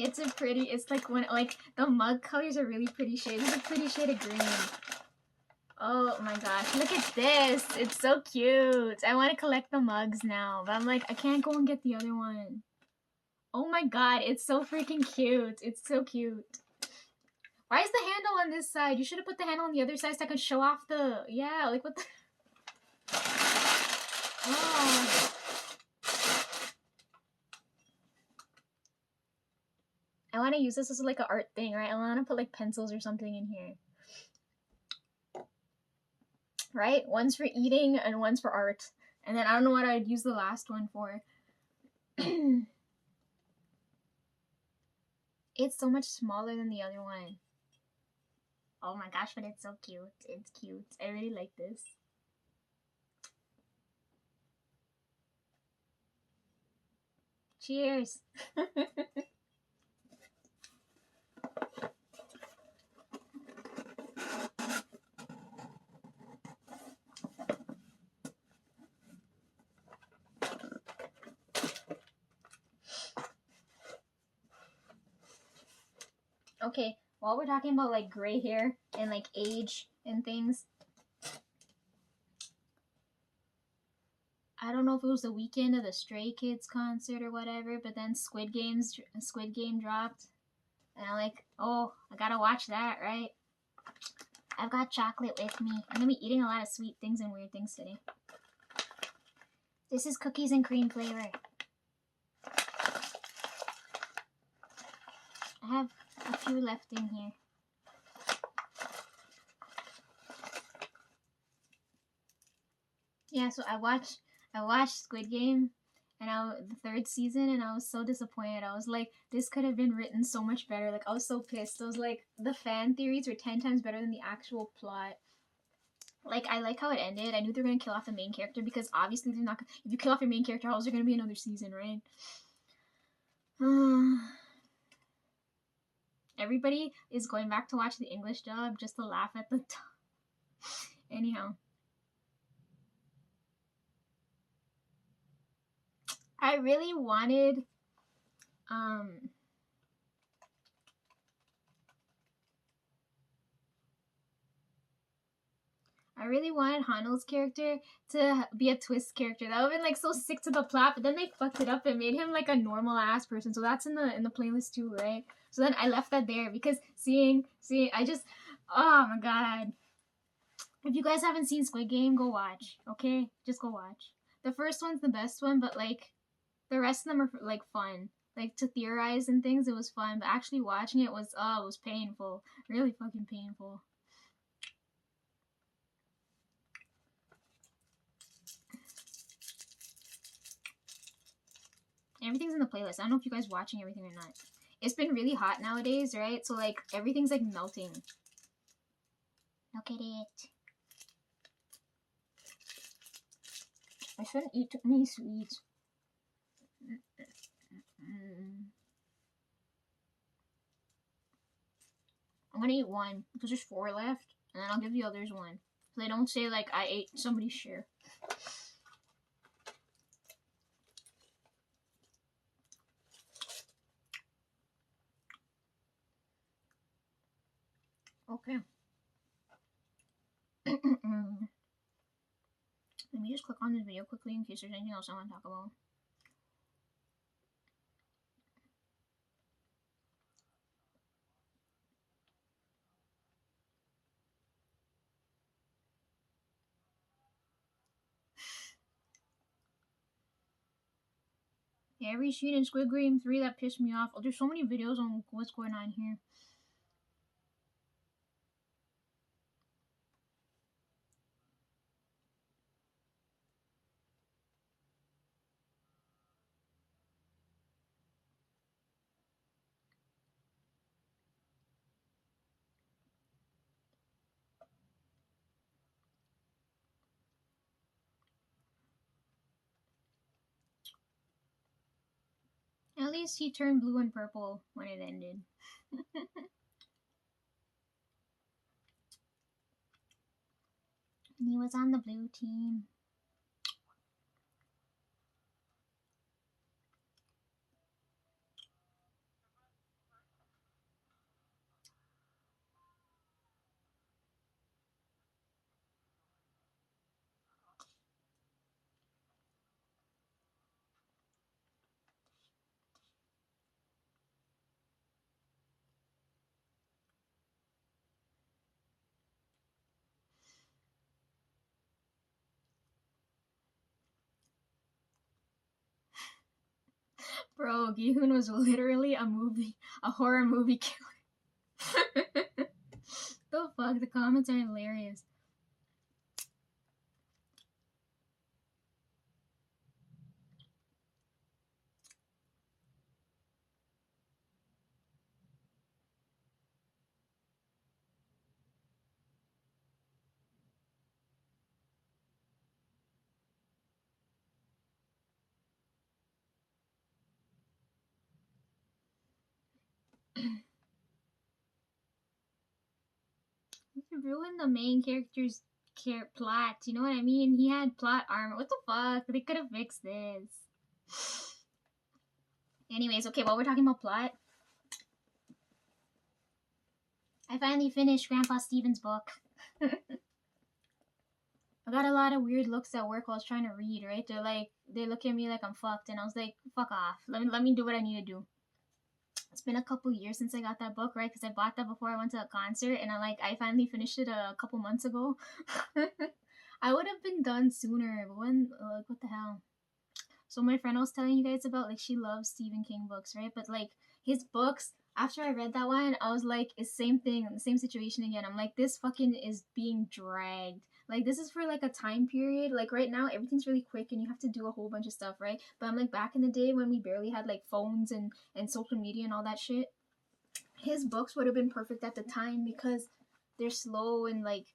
It's a pretty, it's like when, like, the mug colors are really pretty shades. It's a pretty shade of green. Oh my gosh, look at this. It's so cute. I want to collect the mugs now, but I'm like, I can't go and get the other one. Oh my god, it's so freaking cute. It's so cute. Why is the handle on this side? You should have put the handle on the other side so I could show off the... Yeah, like what the... Oh. I want to use this as like an art thing, right? I want to put like pencils or something in here. Right? One's for eating and one's for art. And then I don't know what I'd use the last one for. It's so much smaller than the other one. Oh my gosh, but it's so cute. It's cute. I really like this. Cheers. Okay, while we're talking about like gray hair and like age and things, I don't know if it was the weekend of the Stray Kids concert or whatever, but then Squid Game dropped, and I'm like, oh, I gotta watch that, right? I've got chocolate with me. I'm gonna be eating a lot of sweet things and weird things today. This is cookies and cream flavor. I have a few left in here. Yeah, so I watched Squid Game, and the third season, and I was so disappointed. I was like, this could have been written so much better. Like, I was so pissed. I was like, the fan theories were 10 times better than the actual plot. Like, I like how it ended. I knew they were gonna kill off the main character because obviously they're not. If you kill off your main character, how is there gonna be another season, right? Everybody is going back to watch the English dub just to laugh at the Anyhow. I really wanted Hanel's character to be a twist character. That would have been like so sick to the plot, but then they fucked it up and made him like a normal ass person. So that's in the playlist too, right? So then I left that there because seeing I just, oh my god. If you guys haven't seen Squid Game, go watch, okay? Just go watch. The first one's the best one, but like the rest of them are like fun. Like to theorize and things, it was fun, but actually watching it was painful. Really fucking painful. Everything's in the playlist. I don't know if you guys watching everything or not. It's been really hot nowadays, right? So like everything's like melting. Look at it. I shouldn't eat too many sweets. I'm gonna eat one because there's 4 left, and then I'll give the others one. So they don't say like I ate somebody's share. Okay. Let me just click on this video quickly in case there's anything else I want to talk about. Yeah, every scene in Squid Game 3 that pissed me off. Oh, there's so many videos on what's going on here. At least he turned blue and purple when it ended. And he was on the blue team. Bro, Gi-hoon was literally a horror movie killer. The fuck? The comments are hilarious. You ruined the main character's plot. You know what I mean? He had plot armor. What the fuck? They could have fixed this. Anyways, okay, while we're talking about plot, I finally finished Grandpa Steven's book. I got a lot of weird looks at work while I was trying to read, right? They look at me like I'm fucked, and I was like, fuck off. Let me do what I need to do. It's been a couple years since I got that book, right? Because I bought that before I went to a concert, and I finally finished it a couple months ago. I would have been done sooner, but what the hell? So my friend I was telling you guys about, like, she loves Stephen King books, right? But like his books, after I read that one, I was like, it's same thing, the same situation again. I'm like, this fucking is being dragged. Like, this is for like a time period. Like right now, everything's really quick and you have to do a whole bunch of stuff, right? But I'm like, back in the day when we barely had like phones and social media and all that shit, his books would have been perfect at the time because they're slow and like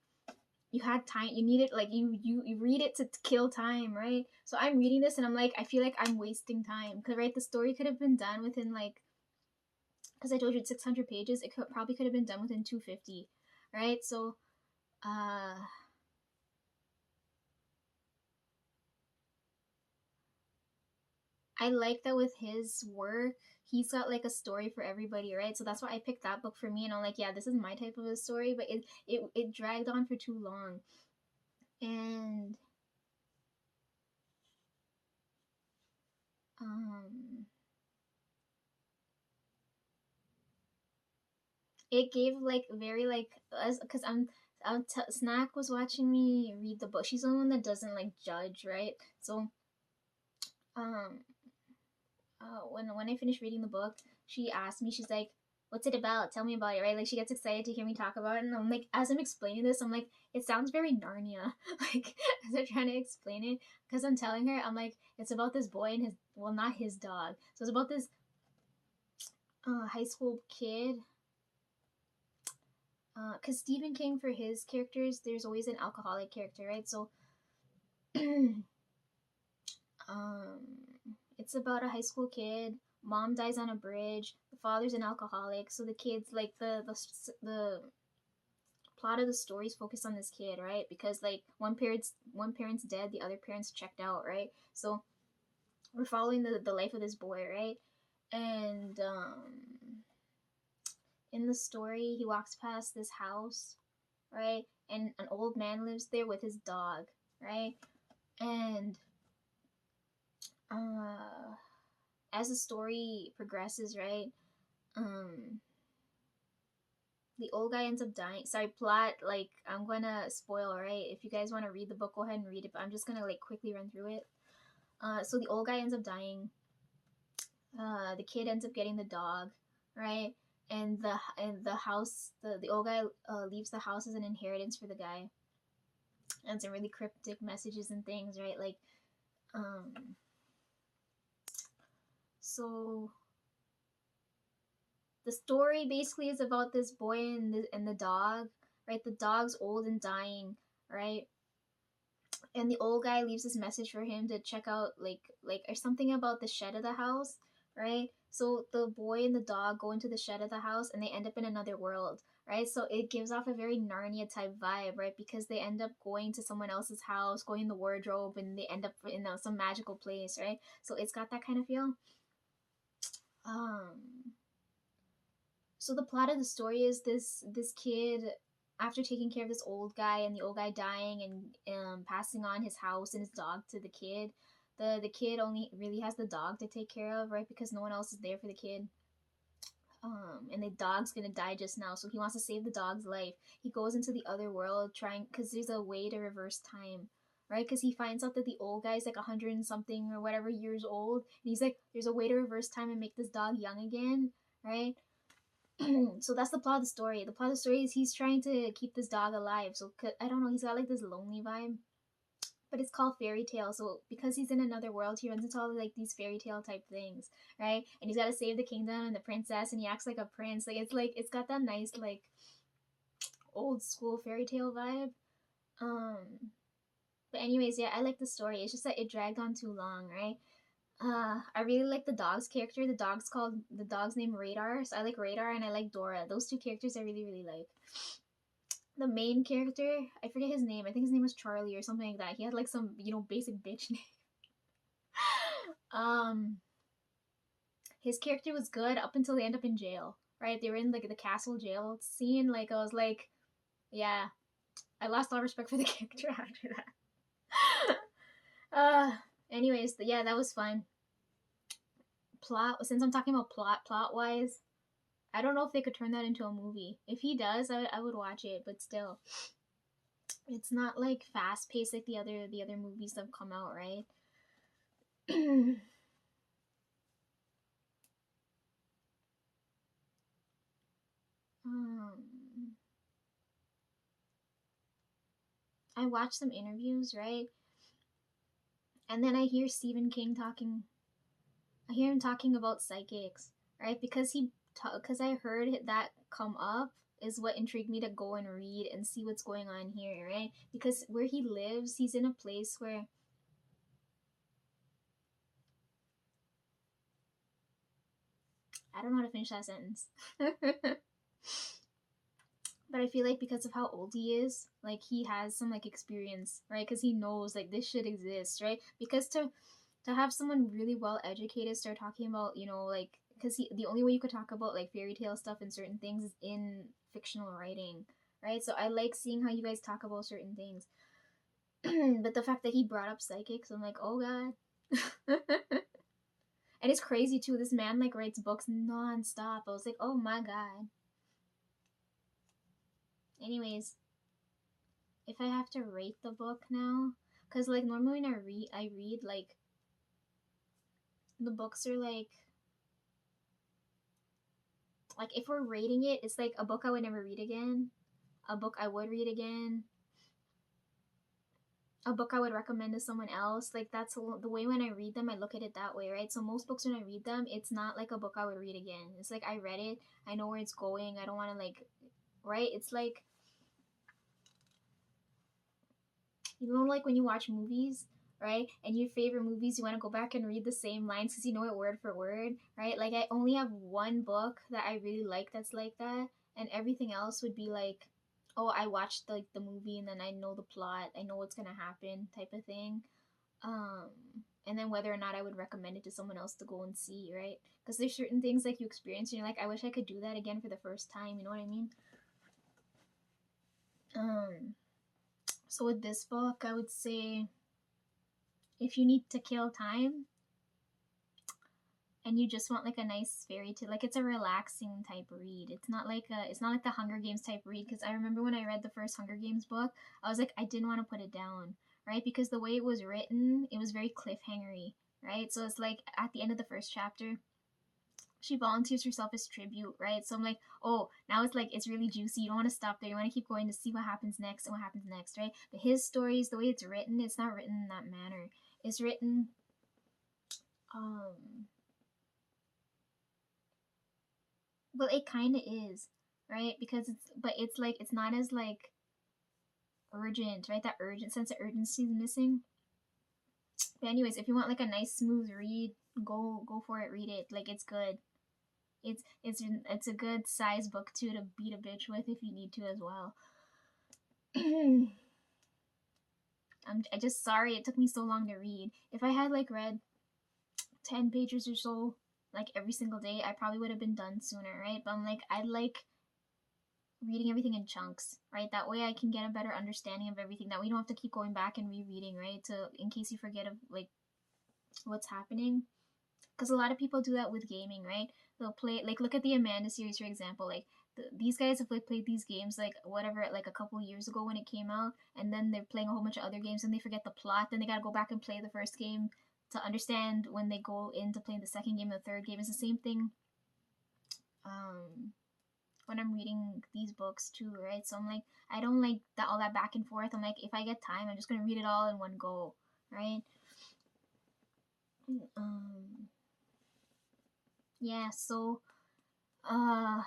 you had time, you needed, like, you read it to kill time, right? So I'm reading this and I'm like, I feel like I'm wasting time because, right, the story could have been done within like, because I told you it's 600 pages, it probably could have been done within 250, right? So I like that with his work, he's got like a story for everybody, right? So that's why I picked that book for me, and I'm like, yeah, this is my type of a story, but it dragged on for too long. And um it gave like very like us, because Snack was watching me read the book. She's the one that doesn't like judge, right? So um when I finished reading the book, she asked me, she's like, what's it about? Tell me about it, right? Like, she gets excited to hear me talk about it, and I'm like, as I'm explaining this, I'm like, it sounds very Narnia. Like, as I'm trying to explain it, because I'm telling her, I'm like, it's about this boy and his, well, not his dog. So it's about this high school kid, because Stephen King, for his characters, there's always an alcoholic character, right? So um it's about a high school kid. Mom dies on a bridge. The father's an alcoholic. So the kids, like, the plot of the story is focused on this kid, right? Because like one parent's dead, the other parent's checked out, right? So we're following the life of this boy, right? And in the story, he walks past this house, right? And an old man lives there with his dog, right? And uh as the story progresses, right? Um the old guy ends up dying. Sorry, plot, like, I'm gonna spoil, right? If you guys want to read the book, go ahead and read it, but I'm just gonna like quickly run through it. So the old guy ends up dying. The kid ends up getting the dog, right? And the house, the old guy leaves the house as an inheritance for the guy. And some really cryptic messages and things, right? Like, um so the story basically is about this boy and the dog, right? The dog's old and dying, right? And the old guy leaves this message for him to check out, like or something about the shed of the house, right? So the boy and the dog go into the shed of the house and they end up in another world, right? So it gives off a very Narnia type vibe, right? Because they end up going to someone else's house, going in the wardrobe, and they end up in some magical place, right? So it's got that kind of feel. um so the plot of the story is this kid, after taking care of this old guy and the old guy dying and passing on his house and his dog to the kid, the kid only really has the dog to take care of, right? Because no one else is there for the kid. And the dog's gonna die just now, so he wants to save the dog's life. He goes into the other world trying, because there's a way to reverse time, right? Because he finds out that the old guy's like 100 and something or whatever years old, and he's like, there's a way to reverse time and make this dog young again, right? So that's the plot of the story. The plot of the story is he's trying to keep this dog alive. So I don't know, he's got like this lonely vibe, but it's called Fairy Tale. So because he's in another world, he runs into all like these fairy tale type things, right? And he's got to save the kingdom and the princess, and he acts like a prince. Like it's got that nice like old school fairy tale vibe. Um, but anyways, yeah, I like the story. It's just that it dragged on too long, right? I really like the dog's character. The dog's name Radar. So I like Radar and I like Dora. Those two characters I really really like. The main character, I forget his name. I think his name was Charlie or something like that. He had like some basic bitch name. um, his character was good up until they end up in jail. Right? They were in like the castle jail scene. Like I was like, yeah, I lost all respect for the character after that. Anyways, yeah, that was fun. Plot, since I'm talking about plot wise, I don't know if they could turn that into a movie. If he does, I would watch it, but still, it's not like fast paced like the other movies that have come out, right? um, I watched some interviews, right? And then I hear Stephen King talking. I hear him talking about psychics, right? Because I heard that come up is what intrigued me to go and read and see what's going on here, right? Because where he lives, he's in a place where I don't know how to finish that sentence. But I feel like because of how old he is, like he has some like experience, right? Because he knows like this shit exists, right? Because to have someone really well educated start talking about, like, because the only way you could talk about like fairy tale stuff and certain things is in fictional writing, right? So I like seeing how you guys talk about certain things. But the fact that he brought up psychics, I'm like, oh god. And it's crazy too. This man like writes books non-stop. I was like, oh my god. Anyways, if I have to rate the book now, because like normally when I read like the books are like if we're rating it, it's like a book I would never read again, a book I would read again, a book I would recommend to someone else. Like that's the way when I read them, I look at it that way, right? So most books when I read them, it's not like a book I would read again. It's like I read it, I know where it's going. I don't want to like, right? It's like like when you watch movies, right? And your favorite movies, you want to go back and read the same lines because you know it word for word, right? Like I only have one book that I really like that's like that, and everything else would be like, oh, I watched like the movie and then I know the plot, I know what's gonna happen, type of thing. Um, and then whether or not I would recommend it to someone else to go and see, right? Because there's certain things like you experience and you're like, I wish I could do that again for the first time. You know what I mean? Um, so with this book, I would say if you need to kill time and you just want like a nice fairy tale, like it's a relaxing type read. It's not like the Hunger Games type read, because I remember when I read the first Hunger Games book, I was like, I didn't want to put it down, right? Because the way it was written, it was very cliffhangery, right? So it's like at the end of the first chapter, she volunteers herself as tribute, right? So I'm like, oh, now it's like it's really juicy. You don't want to stop there. You want to keep going to see what happens next and what happens next, right? But his stories, the way it's written, it's not written in that manner. It's written um well, it kind of is, right? Because it's like it's not as like urgent, right? That urgent sense of urgency is missing. But anyways, if you want like a nice smooth read, go for it. Read it. Like it's good. It's a good size book too to beat a bitch with if you need to as well. I just sorry it took me so long to read. If I had like read 10 pages or so like every single day, I probably would have been done sooner, right? But I'm like I like reading everything in chunks, right? That way I can get a better understanding of everything. That we don't have to keep going back and rereading, right? To in case you forget of like what's happening. Because a lot of people do that with gaming, right? They'll play like look at the Amanda series for example. Like these guys have like played these games like whatever like a couple years ago when it came out, and then they're playing a whole bunch of other games and they forget the plot. Then they gotta go back and play the first game to understand when they go into playing the second game and the third game. It's the same thing. When I'm reading these books too, right? So I'm like, I don't like that all that back and forth. I'm like, if I get time, I'm just gonna read it all in one go, right? Yeah. Uh,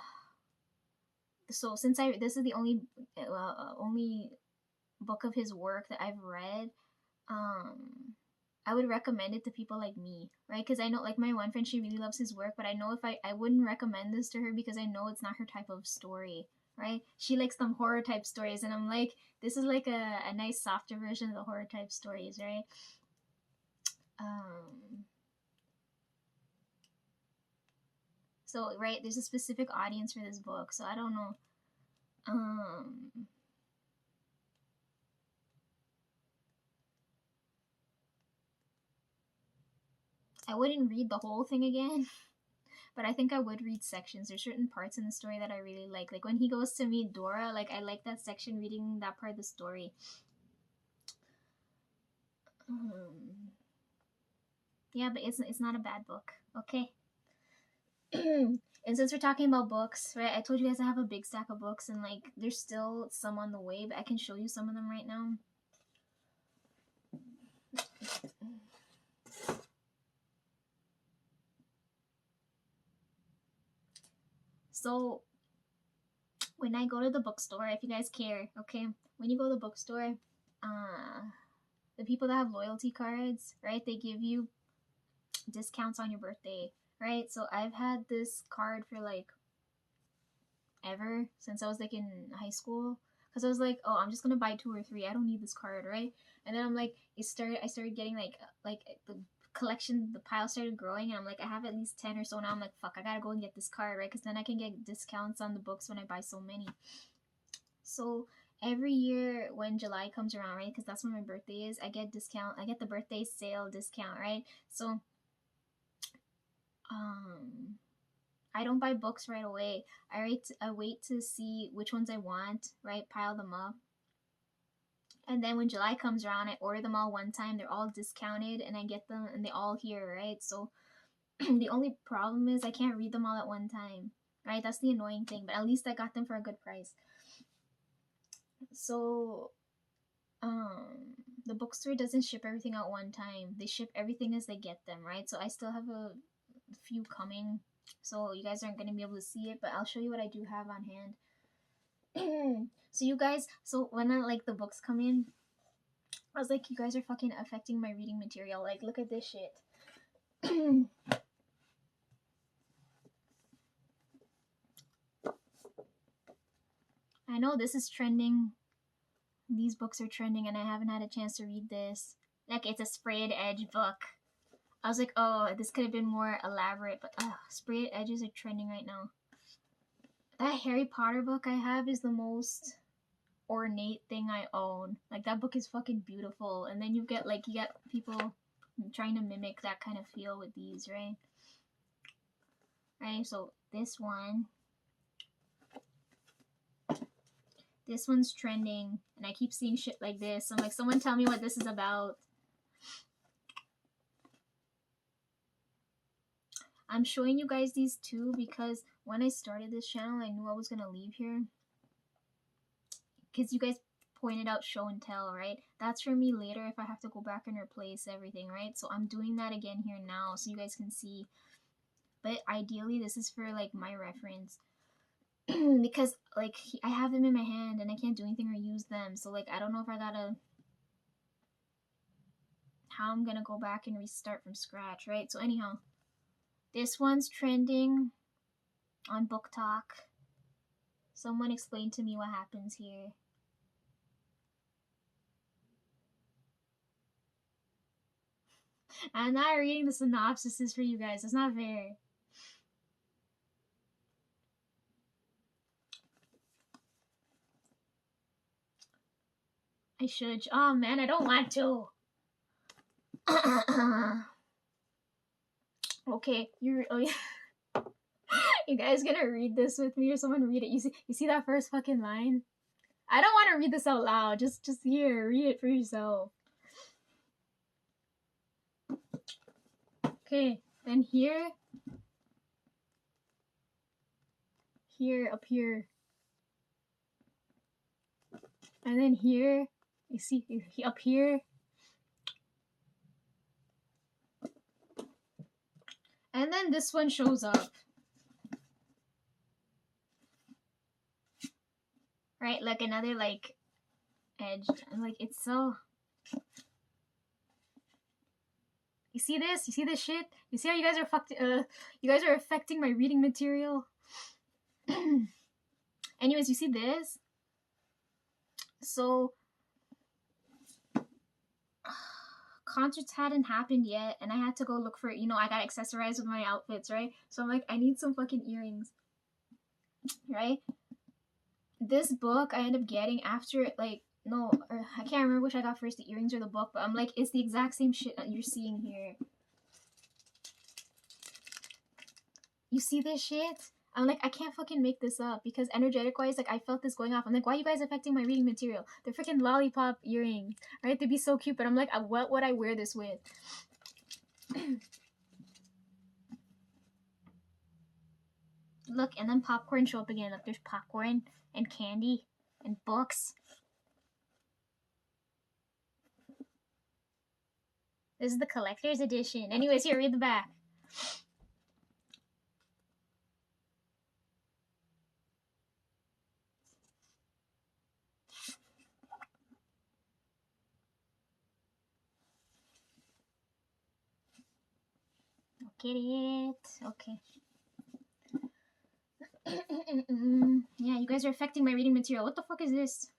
so since this is the only book of his work that I've read, I would recommend it to people like me, right? Because I know, like, my one friend, she really loves his work, but I know if I wouldn't recommend this to her because I know it's not her type of story, right? She likes some horror type stories, and I'm like, this is like a nice softer version of the horror type stories, right? So, right, there's a specific audience for this book, so I don't know. I wouldn't read the whole thing again, but I think I would read sections. There's certain parts in the story that I really like. Like when he goes to meet Dora, like I like that section, reading that part of the story. Yeah, but it's not a bad book. Okay. And since we're talking about books, right? I told you guys I have a big stack of books, and like there's still some on the way, but I can show you some of them right now. So when I go to the bookstore, if you guys care, okay, when you go to the bookstore, the people that have loyalty cards, right? They give you discounts on your birthday, right? So I've had this card for like ever since I was like in high school, because I was like, oh, I'm just gonna buy 2 or 3. I don't need this card, right? And then I'm like, I started getting like the collection, the pile started growing, and I'm like, I have at least 10 or so now. I'm like, fuck, I gotta go and get this card, right? Because then I can get discounts on the books when I buy so many. So every year when July comes around, right? Because that's when my birthday is, I get discount. I get the birthday sale discount, right? So I don't buy books right away. I wait to see which ones I want, right? Pile them up. And then when July comes around, I order them all one time. They're all discounted and I get them and they all here, right? So the only problem is I can't read them all at one time, right? That's the annoying thing, but at least I got them for a good price. So the bookstore doesn't ship everything out one time. They ship everything as they get them, right? So I still have a few coming. So you guys aren't going to be able to see it, but I'll show you what I do have on hand. So you guys, so when the books come in, I was like, you guys are fucking affecting my reading material. Like, look at this shit. I know this is trending. These books are trending and I haven't had a chance to read this. Like, it's a sprayed edge book. I was like, oh, this could have been more elaborate, but sprayed edges are trending right now. That Harry Potter book I have is the most ornate thing I own. Like, that book is fucking beautiful. And then you get people trying to mimic that kind of feel with these, right? Right, so this one's trending, and I keep seeing shit like this. I'm like, someone tell me what this is about. I'm showing you guys these two because when I started this channel, I knew I was gonna leave here. Because you guys pointed out show and tell, right? That's for me later if I have to go back and replace everything, right? So I'm doing that again here now so you guys can see. But ideally, this is for like my reference. Because like I have them in my hand and I can't do anything or use them. So like I don't know if I gotta how I'm gonna go back and restart from scratch, right? So anyhow, this one's trending on Book Talk. Someone explain to me what happens here. I'm not reading the synopsises for you guys. It's not fair. I should. Oh man, I don't want to. Okay, you're. Oh, yeah. You guys gonna read this with me or someone read it? You see that first fucking line? I don't want to read this out loud. Just here, read it for yourself. Okay, then here, up here, and then here. You see up here, and then this one shows up. Right, like another like edge, and like it's so. You see this? You see this shit? You see how you guys are fucked? You guys are affecting my reading material. Anyways, you see this? So concerts hadn't happened yet, and I had to go look for, I got accessorized with my outfits, right? So I'm like, I need some fucking earrings, right? This book I end up getting after, like, no, I can't remember which I got first, the earrings or the book, but I'm like, it's the exact same shit that you're seeing here. You see this shit? I'm like, I can't fucking make this up because energetic wise, like, I felt this going off. I'm like, why are you guys affecting my reading material? They're freaking lollipop earrings, right? They'd be so cute, but I'm like, what would I wear this with? Look, and then popcorn show up again. Look, there's popcorn and candy and books. This is the collector's edition. Anyways, here, read the back. Get it? Okay. Yeah, you guys are affecting my reading material. What the fuck is this?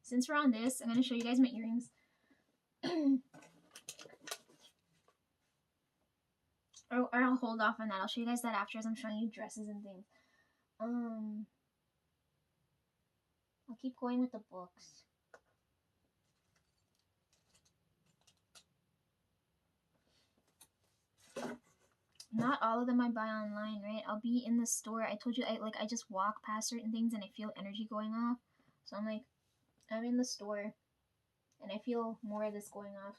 Since we're on this, I'm going to show you guys my earrings. Or I'll hold off on that. I'll show you guys that after as I'm showing you dresses and things. I'll keep going with the books. Not all of them I buy online, right? I'll be in the store. I told you, I just walk past certain things and I feel energy going off. So I'm like, I'm in the store and I feel more of this going off.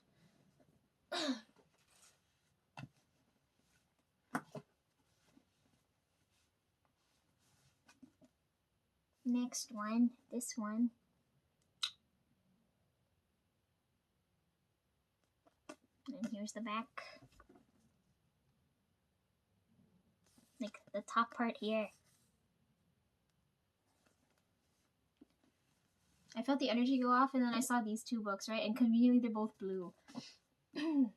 Next one, this one. And here's the back. Like the top part here. I felt the energy go off and then I saw these two books, right? And conveniently they're both blue. I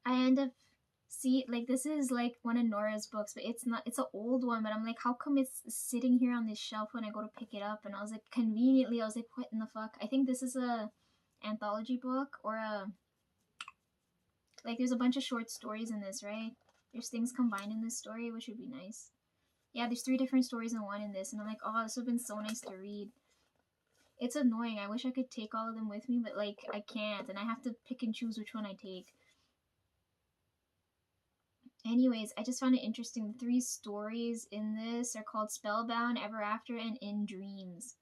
end up like this is like one of Nora's books, but it's not, it's an old one, but I'm like, how come it's sitting here on this shelf when I go to pick it up? And I was like, conveniently, I was like, what in the fuck? I think this is a anthology book or like there's a bunch of short stories in this, right? There's things combined in this story, which would be nice. Yeah, there's 3 different stories in one in this, and I'm like, oh, this would have been so nice to read. It's annoying. I wish I could take all of them with me, but like I can't, and I have to pick and choose which one I take. Anyways, I just found it interesting. The 3 stories in this are called Spellbound, Ever After, and In Dreams.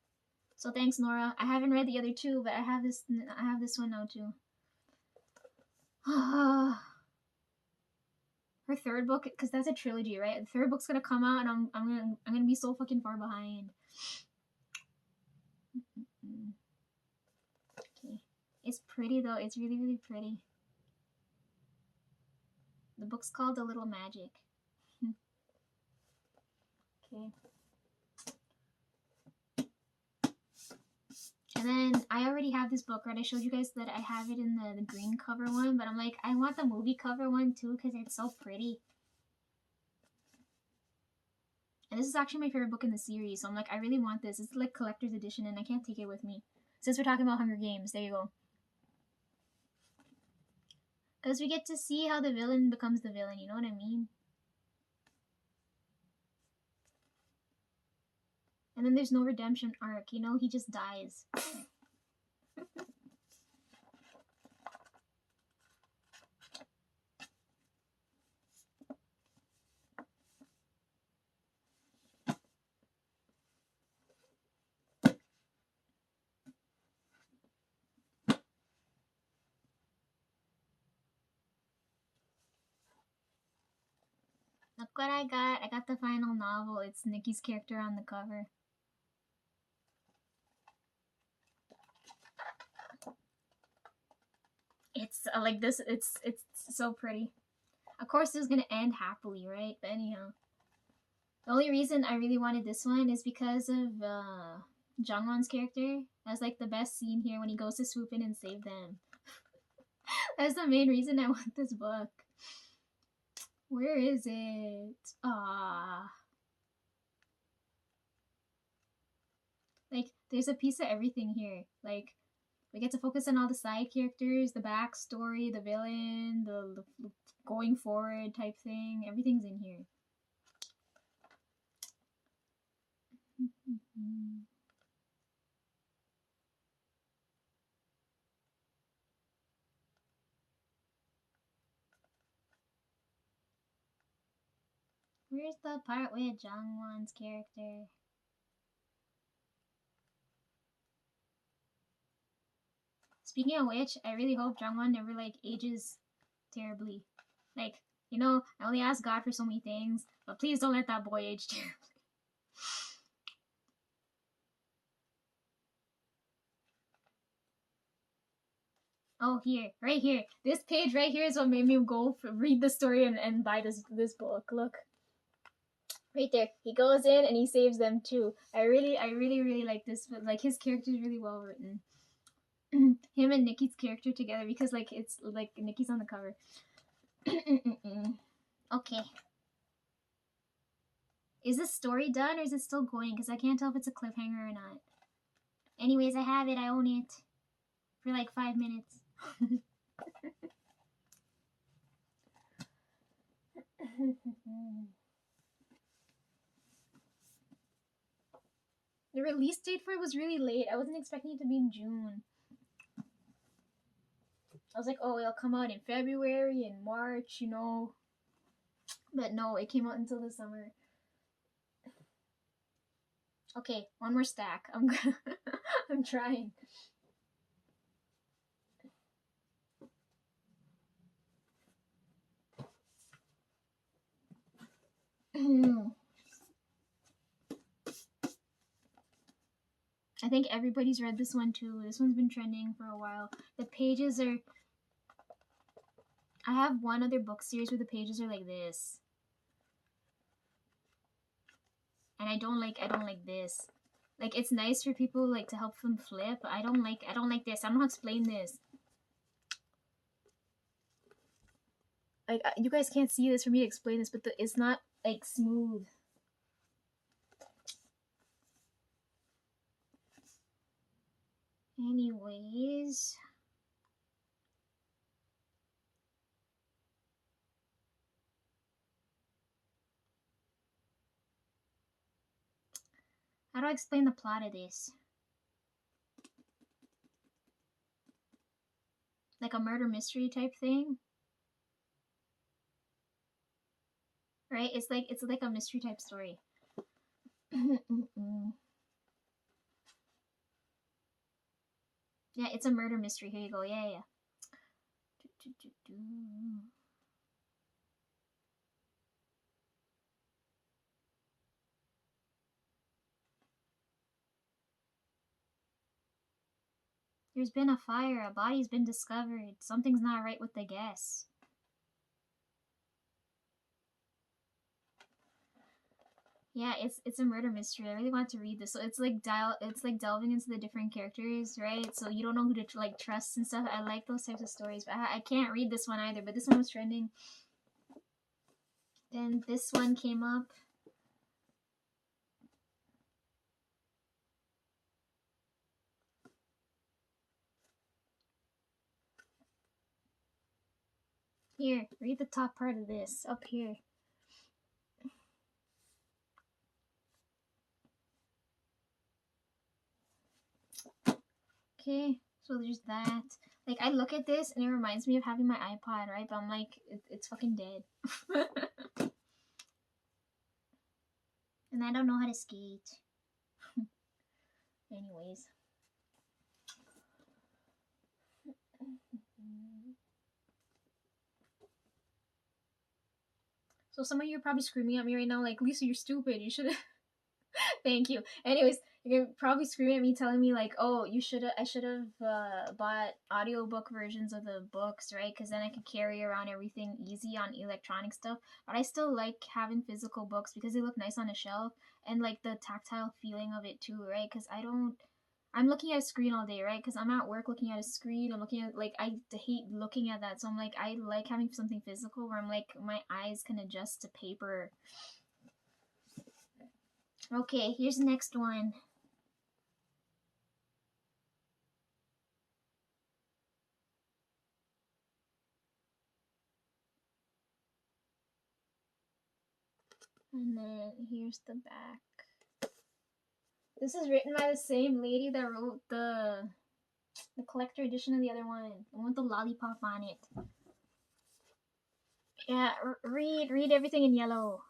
So thanks, Nora. I haven't read the other 2, but I have this one now too. Her 3rd book, because that's a trilogy, right? The 3rd book's gonna come out, and I'm gonna be so fucking far behind. Okay, it's pretty though. It's really, really pretty. The book's called A Little Magic. Okay. And then I already have this book, right? I showed you guys that I have it in the green cover one, but I'm like, I want the movie cover one too because it's so pretty. And this is actually my favorite book in the series, so I'm like, I really want this. It's like collector's edition and I can't take it with me. Since we're talking about Hunger Games, there you go. Because we get to see how the villain becomes the villain, you know what I mean? And then there's no redemption arc, you know? He just dies. Look what I got. I got the final novel. It's Nikki's character on the cover. It's like this. It's so pretty. Of course, it was gonna end happily, right? But anyhow, the only reason I really wanted this one is because of Jungwon's character. That's like the best scene here when he goes to swoop in and save them. That's the main reason I want this book. Where is it? Ah. Like, there's a piece of everything here. Like, we get to focus on all the side characters, the backstory, the villain, the going forward type thing. Everything's in here. Where's the part with Jungwon's character? Speaking of which, I really hope Jungwon never like ages terribly. Like, you know, I only ask God for so many things, but please don't let that boy age terribly. Oh, here, right here. This page right here is what made me go read the story and buy this book. Look, right there. He goes in and he saves them too. I really like this. But like his character is really well written. Him and Nikki's character together because like it's like Nikki's on the cover. Okay. Is this story done or is it still going? Because I can't tell if it's a cliffhanger or not. Anyways, I have it. I own it. For like 5 minutes. The release date for it was really late. I wasn't expecting it to be in June. I was like, oh, it'll come out in February and March, you know. But no, it came out until the summer. Okay, one more stack. I'm trying. I think everybody's read this one too. This one's been trending for a while. The pages are... I have one other book series where the pages are like this. And I don't like this. Like, it's nice for people like to help them flip, but I don't like this. I don't know how to explain this. Like, you guys can't see this for me to explain this, but it's not like smooth. Anyways, how do I explain the plot of this? Like a murder mystery type thing, right? It's like a mystery type story. Yeah, it's a murder mystery. Here you go. Yeah. There's been a fire. A body's been discovered. Something's not right with the guess. Yeah, it's a murder mystery. I really want to read this. So it's like delving into the different characters, right? So you don't know who to like trust and stuff. I like those types of stories, but I can't read this one either. But this one was trending. Then this one came up. Here, read the top part of this up here. Okay, so there's that. Like, I look at this and it reminds me of having my iPod, right? But I'm like, it's fucking dead. And I don't know how to skate. Anyways. So some of you are probably screaming at me right now, like, Lisa, you're stupid. You should have. Thank you. Anyways, you're probably screaming at me, telling me like, "Oh, I should have bought audiobook versions of the books, right? Because then I could carry around everything easy on electronic stuff." But I still like having physical books because they look nice on a shelf and like the tactile feeling of it too, right? Because I'm looking at a screen all day, right? Because I'm at work looking at a screen. I'm looking at, like, I hate looking at that. So I'm like, I like having something physical where I'm like, my eyes can adjust to paper. Okay, here's the next one. And then here's the back. This is written by the same lady that wrote the collector edition of the other one. The one with the lollipop on it. Yeah, read everything in yellow.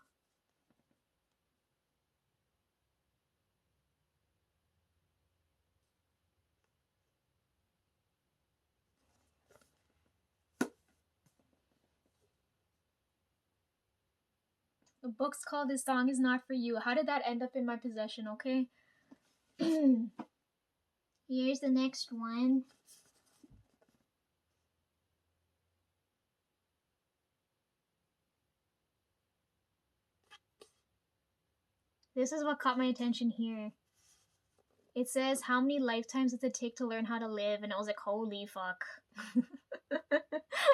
The book's called This Song Is Not For You. How did that end up in my possession, okay? Here's the next one. This is what caught my attention here. It says, how many lifetimes does it take to learn how to live? And I was like, holy fuck.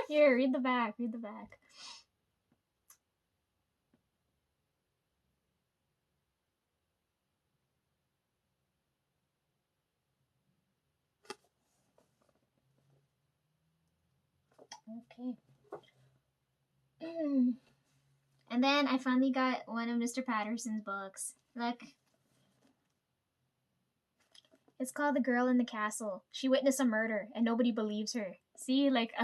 Here, read the back. Read the back. Okay. And then I finally got one of Mr. Patterson's books. Look. It's called The Girl in the Castle. She witnessed a murder and nobody believes her. See, like,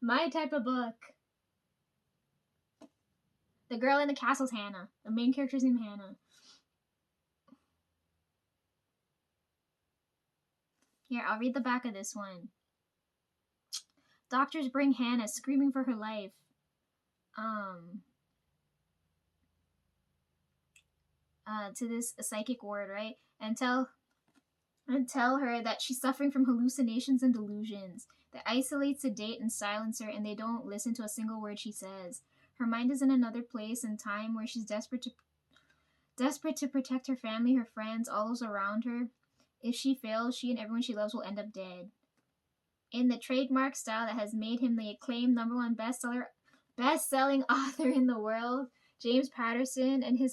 my type of book. The Girl in the Castle's Hannah. The main character's named Hannah. Here, I'll read the back of this one. Doctors bring Hannah screaming for her life. To this psychic ward, right? And tell her that she's suffering from hallucinations and delusions. They isolate, sedate, and silence her, and they don't listen to a single word she says. Her mind is in another place and time where she's desperate to protect her family, her friends, all those around her. If she fails, she and everyone she loves will end up dead. In the trademark style that has made him the acclaimed #1 best-selling author in the world, James Patterson and his